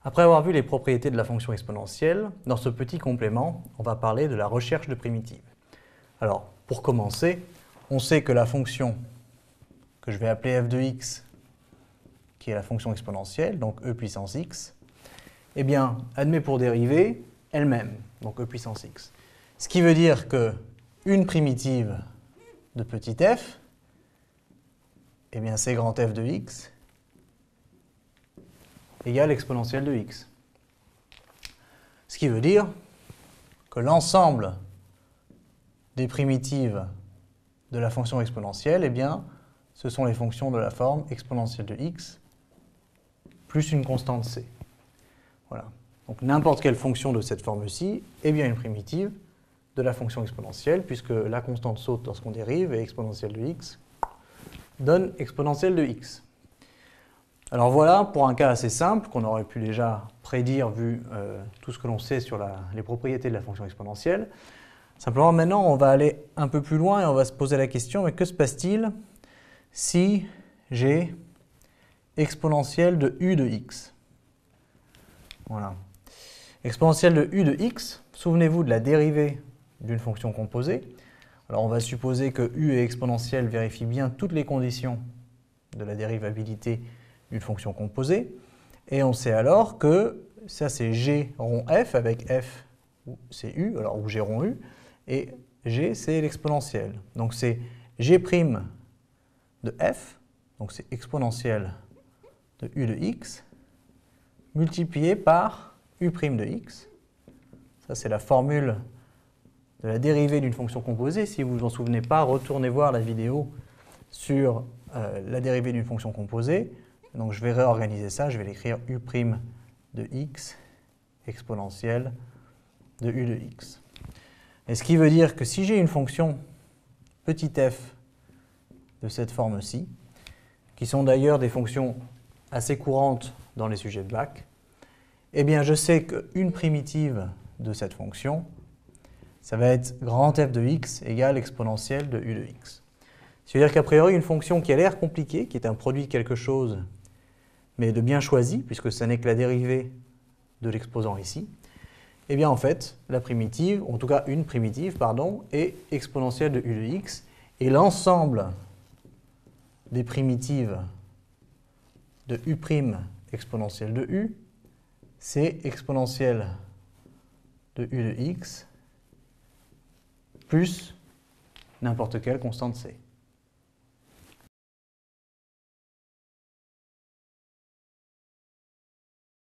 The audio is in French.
Après avoir vu les propriétés de la fonction exponentielle, dans ce petit complément, on va parler de la recherche de primitives. Alors, pour commencer, on sait que la fonction que je vais appeler f de x, qui est la fonction exponentielle, donc e puissance x, eh bien, admet pour dérivée elle-même, donc e puissance x. Ce qui veut dire que une primitive de petit f, eh bien, c'est grand f de x égale exponentielle de x. Ce qui veut dire que l'ensemble des primitives de la fonction exponentielle, eh bien, ce sont les fonctions de la forme exponentielle de x plus une constante c. Voilà. Donc n'importe quelle fonction de cette forme-ci est bien une primitive de la fonction exponentielle, puisque la constante saute lorsqu'on dérive, et exponentielle de x donne exponentielle de x. Alors voilà, pour un cas assez simple, qu'on aurait pu déjà prédire vu tout ce que l'on sait sur les propriétés de la fonction exponentielle. Simplement, maintenant, on va aller un peu plus loin et on va se poser la question, mais que se passe-t-il si j'ai exponentielle de u de x? Voilà. Exponentielle de u de x, souvenez-vous de la dérivée d'une fonction composée. Alors on va supposer que u est exponentielle vérifie bien toutes les conditions de la dérivabilité d'une fonction composée. Et on sait alors que ça c'est g rond f, avec f c'est u, alors où g rond u, et g c'est l'exponentielle. Donc c'est g' de f, donc c'est exponentielle de u de x, multiplié par u' de x. Ça c'est la formule de la dérivée d'une fonction composée. Si vous ne vous en souvenez pas, retournez voir la vidéo sur la dérivée d'une fonction composée. Donc je vais réorganiser ça, je vais l'écrire u' de x exponentielle de u de x. Et ce qui veut dire que si j'ai une fonction petit f de cette forme-ci, qui sont d'ailleurs des fonctions assez courantes dans les sujets de bac, eh bien je sais qu'une primitive de cette fonction, ça va être grand f de x égale exponentielle de u de x. Ça veut dire qu'a priori, une fonction qui a l'air compliquée, qui est un produit de quelque chose, mais de bien choisi, puisque ce n'est que la dérivée de l'exposant ici, eh bien en fait, la primitive, ou en tout cas une primitive, pardon, est exponentielle de u de x, et l'ensemble des primitives de u' exponentielle de u, c'est exponentielle de u de x plus n'importe quelle constante c.